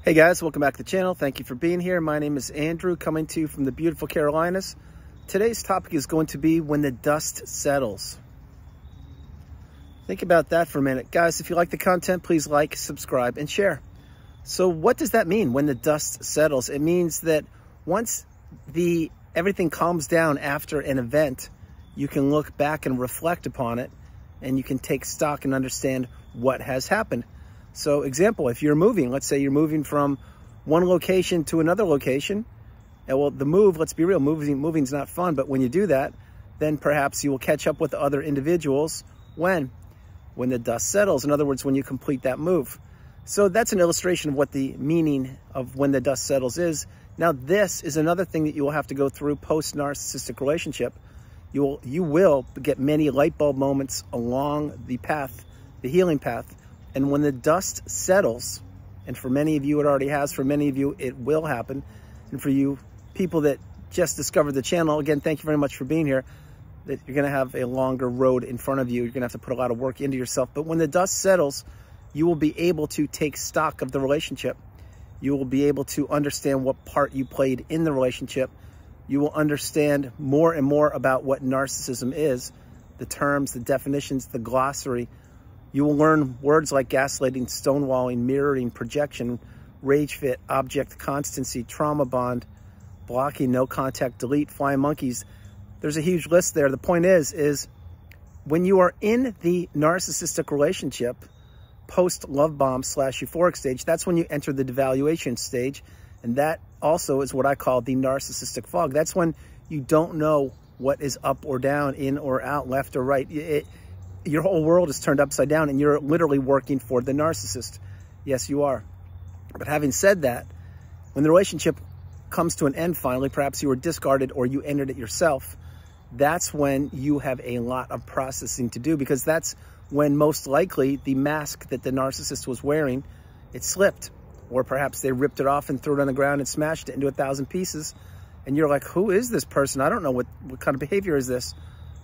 Hey guys, welcome back to the channel. Thank you for being here. My name is Andrew, coming to you from the beautiful Carolinas. Today's topic is going to be when the dust settles. Think about that for a minute. Guys, if you like the content, please like, subscribe, and share. So what does that mean when the dust settles? It means that once everything calms down after an event, you can look back and reflect upon it, and you can take stock and understand what has happened. So example, if you're moving, let's say you're moving from one location to another location, and well, the move, let's be real, moving's not fun, but when you do that, then perhaps you will catch up with other individuals when the dust settles. In other words, when you complete that move. So that's an illustration of what the meaning of when the dust settles is. Now, this is another thing that you will have to go through post-narcissistic relationship. You will get many light bulb moments along the path, the healing path. And when the dust settles, and for many of you it already has, for many of you it will happen, and for you people that just discovered the channel, again, thank you very much for being here, that you're going to have a longer road in front of you. You're going to have to put a lot of work into yourself. But when the dust settles, you will be able to take stock of the relationship. You will be able to understand what part you played in the relationship. You will understand more and more about what narcissism is, the terms, the definitions, the glossary. You will learn words like gaslighting, stonewalling, mirroring, projection, rage fit, object constancy, trauma bond, blocking, no contact, delete, flying monkeys. There's a huge list there. The point is when you are in the narcissistic relationship, post love bomb / euphoric stage, that's when you enter the devaluation stage. And that also is what I call the narcissistic fog. That's when you don't know what is up or down, in or out, left or right. Your whole world is turned upside down and you're literally working for the narcissist. Yes, you are. But having said that, when the relationship comes to an end finally, perhaps you were discarded or you entered it yourself, that's when you have a lot of processing to do, because that's when most likely the mask that the narcissist was wearing, it slipped. Or perhaps they ripped it off and threw it on the ground and smashed it into 1,000 pieces. And you're like, who is this person? I don't know what kind of behavior is this.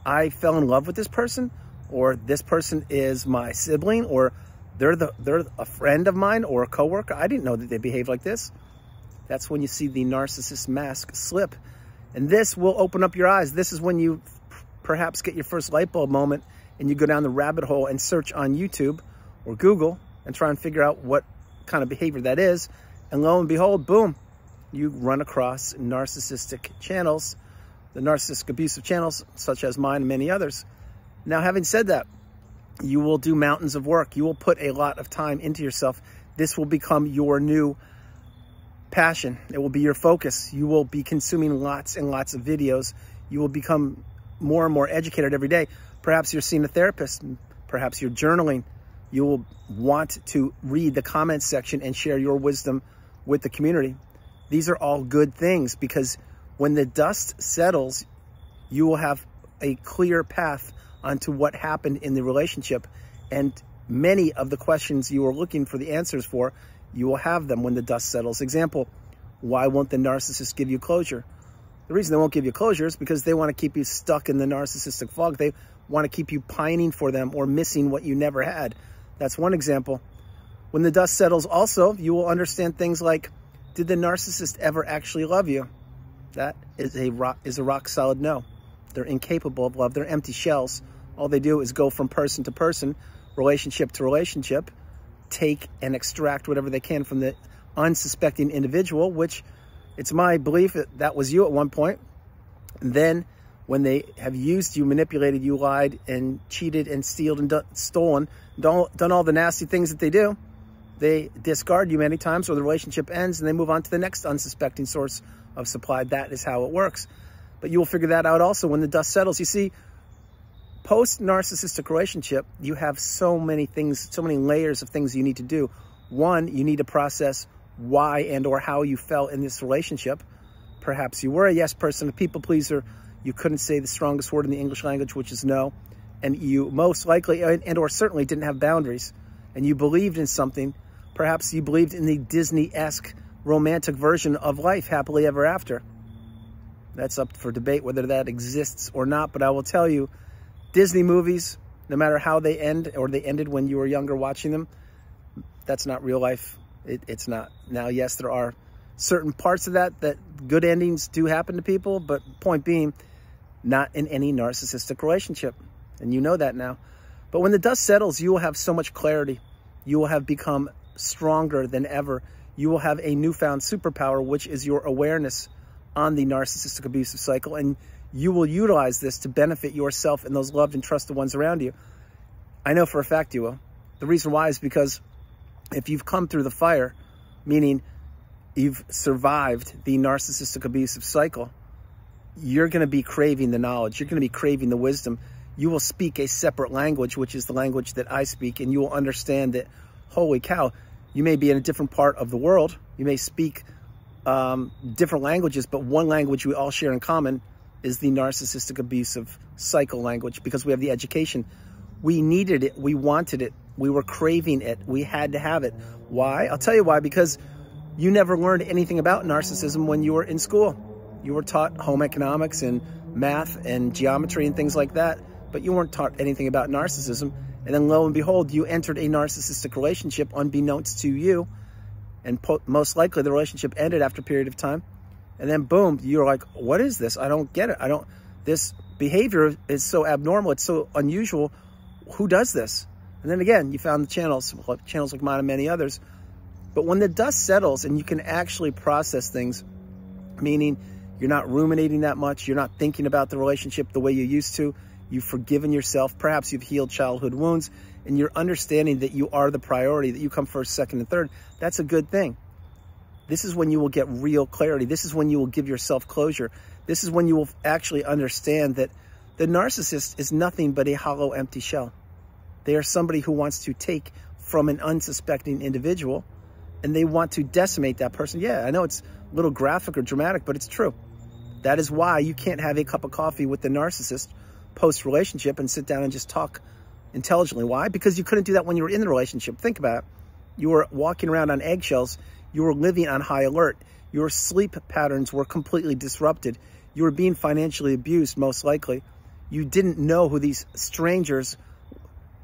I fell in love with this person, or this person is my sibling, or they're a friend of mine or a coworker. I didn't know that they behave like this. That's when you see the narcissist mask slip. And this will open up your eyes. This is when you perhaps get your first light bulb moment and you go down the rabbit hole and search on YouTube or Google and try and figure out what kind of behavior that is. And lo and behold, boom, you run across narcissistic channels, the narcissistic abusive channels, such as mine and many others. Now, having said that, you will do mountains of work. You will put a lot of time into yourself. This will become your new passion. It will be your focus. You will be consuming lots and lots of videos. You will become more and more educated every day. Perhaps you're seeing a therapist. Perhaps you're journaling. You will want to read the comments section and share your wisdom with the community. These are all good things, because when the dust settles, you will have a clear path onto what happened in the relationship. And many of the questions you are looking for the answers for, you will have them when the dust settles. Example, why won't the narcissist give you closure? The reason they won't give you closure is because they want to keep you stuck in the narcissistic fog. They want to keep you pining for them or missing what you never had. That's one example. When the dust settles also, you will understand things like, did the narcissist ever actually love you? That is a rock solid no. They're incapable of love. They're empty shells. All they do is go from person to person, relationship to relationship, take and extract whatever they can from the unsuspecting individual, which it's my belief that was you at one point. And then when they have used you, manipulated you, lied and cheated and stolen, done all the nasty things that they do, they discard you many times, or the relationship ends and they move on to the next unsuspecting source of supply. That is how it works. But you will figure that out also when the dust settles. You see, post-narcissistic relationship, you have so many things, so many layers of things you need to do. One, you need to process why and or how you fell in this relationship. Perhaps you were a yes person, a people pleaser. You couldn't say the strongest word in the English language, which is no. And you most likely and or certainly didn't have boundaries. And you believed in something. Perhaps you believed in the Disney-esque romantic version of life, happily ever after. That's up for debate whether that exists or not. But I will tell you, Disney movies, no matter how they end, or they ended when you were younger watching them, that's not real life. It's not. Now, yes, there are certain parts of that good endings do happen to people, but point being, not in any narcissistic relationship. And you know that now. But when the dust settles, you will have so much clarity. You will have become stronger than ever. You will have a newfound superpower, which is your awareness on the narcissistic abusive cycle. And you will utilize this to benefit yourself and those loved and trusted ones around you. I know for a fact you will. The reason why is because if you've come through the fire, meaning you've survived the narcissistic abusive cycle, you're going to be craving the knowledge. You're going to be craving the wisdom. You will speak a separate language, which is the language that I speak, and you will understand that, holy cow, you may be in a different part of the world. You may speak different languages, but one language we all share in common is the narcissistic abusive cycle language, because we have the education. We needed it. We wanted it. We were craving it. We had to have it. Why? I'll tell you why. Because you never learned anything about narcissism when you were in school. You were taught home economics and math and geometry and things like that, but you weren't taught anything about narcissism. And then lo and behold, you entered a narcissistic relationship unbeknownst to you. And most likely the relationship ended after a period of time. And then boom, you're like, what is this? I don't get it. This behavior is so abnormal. It's so unusual. Who does this? And then again, you found the channels like mine and many others. But when the dust settles and you can actually process things, meaning you're not ruminating that much, you're not thinking about the relationship the way you used to, you've forgiven yourself, perhaps you've healed childhood wounds, and you're understanding that you are the priority, that you come first, second, and third, that's a good thing. This is when you will get real clarity. This is when you will give yourself closure. This is when you will actually understand that the narcissist is nothing but a hollow, empty shell. They are somebody who wants to take from an unsuspecting individual, and they want to decimate that person. Yeah, I know it's a little graphic or dramatic, but it's true. That is why you can't have a cup of coffee with the narcissist post-relationship and sit down and just talk intelligently. Why? Because you couldn't do that when you were in the relationship. Think about it. You were walking around on eggshells. You were living on high alert. Your sleep patterns were completely disrupted. You were being financially abused, most likely. You didn't know who these strangers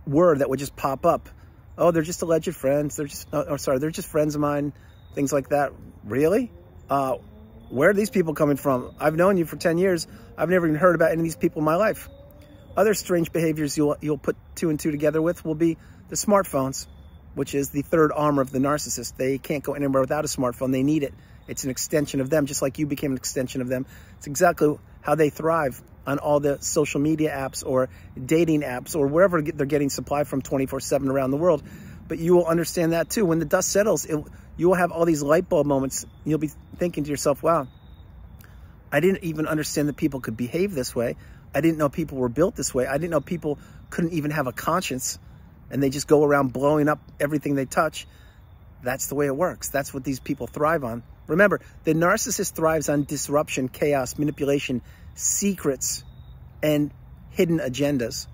were that would just pop up. Oh, they're just alleged friends. They're just, they're just friends of mine. Things like that. Really? Where are these people coming from? I've known you for 10 years. I've never even heard about any of these people in my life. Other strange behaviors you'll put two and two together with will be the smartphones, which is the third arm of the narcissist. They can't go anywhere without a smartphone. They need it. It's an extension of them, just like you became an extension of them. It's exactly how they thrive on all the social media apps or dating apps or wherever they're getting supply from 24/7 around the world. But you will understand that too. When the dust settles, you will have all these light bulb moments. You'll be thinking to yourself, wow, I didn't even understand that people could behave this way. I didn't know people were built this way. I didn't know people couldn't even have a conscience and they just go around blowing up everything they touch. That's the way it works. That's what these people thrive on. Remember, the narcissist thrives on disruption, chaos, manipulation, secrets, and hidden agendas.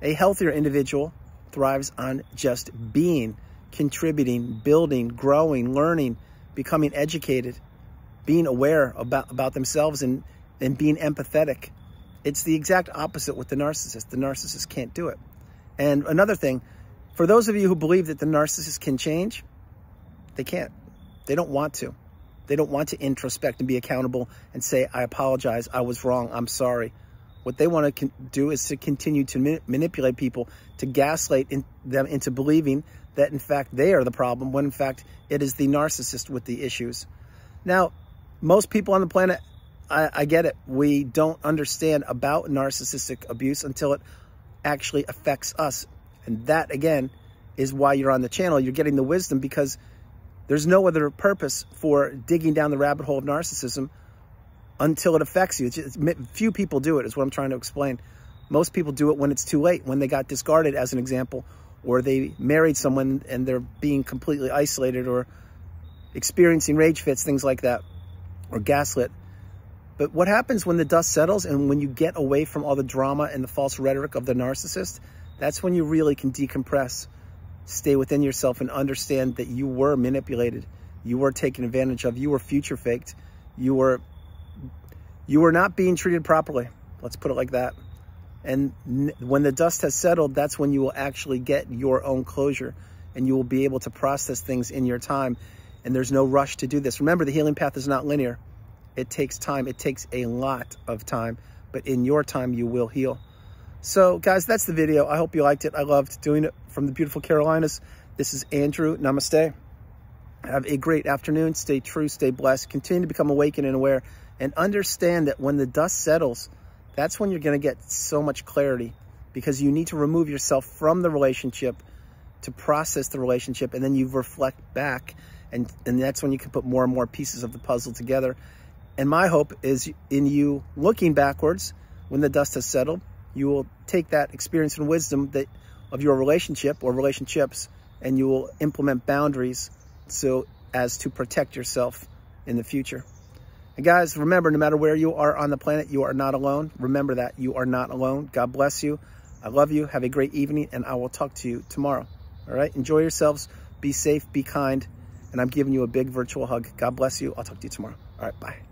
A healthier individual thrives on just being, contributing, building, growing, learning, becoming educated, being aware about themselves and being empathetic. It's the exact opposite with the narcissist. The narcissist can't do it. And another thing, for those of you who believe that the narcissist can change, they can't. They don't want to. They don't want to introspect and be accountable and say, I apologize, I was wrong, I'm sorry. What they want to do is to continue to manipulate people, to gaslight them into believing that, in fact, they are the problem, when, in fact, it is the narcissist with the issues. Now, most people on the planet, I get it. We don't understand about narcissistic abuse until it actually affects us. And that, again, is why you're on the channel. You're getting the wisdom because there's no other purpose for digging down the rabbit hole of narcissism until it affects you. Few people do it, is what I'm trying to explain. Most people do it when it's too late, when they got discarded, as an example, or they married someone and they're being completely isolated or experiencing rage fits, things like that, or gaslit. But what happens when the dust settles and when you get away from all the drama and the false rhetoric of the narcissist, that's when you really can decompress, stay within yourself and understand that you were manipulated, you were taken advantage of, you were future faked, you were not being treated properly. Let's put it like that. And when the dust has settled, that's when you will actually get your own closure and you will be able to process things in your time And there's no rush to do this. Remember, the healing path is not linear. It takes time. It takes a lot of time. But in your time, you will heal. So, guys, that's the video. I hope you liked it. I loved doing it from the beautiful Carolinas. This is Andrew. Namaste. Have a great afternoon. Stay true. Stay blessed. Continue to become awakened and aware. And understand that when the dust settles, that's when you're going to get so much clarity. Because you need to remove yourself from the relationship to process the relationship. And then you reflect back. And that's when you can put more and more pieces of the puzzle together. And my hope is in you looking backwards when the dust has settled, you will take that experience and wisdom of your relationship or relationships, and you will implement boundaries so as to protect yourself in the future. And guys, remember, no matter where you are on the planet, you are not alone. Remember that you are not alone. God bless you. I love you. Have a great evening, and I will talk to you tomorrow. All right? Enjoy yourselves. Be safe. Be kind. And I'm giving you a big virtual hug. God bless you. I'll talk to you tomorrow. All right, bye.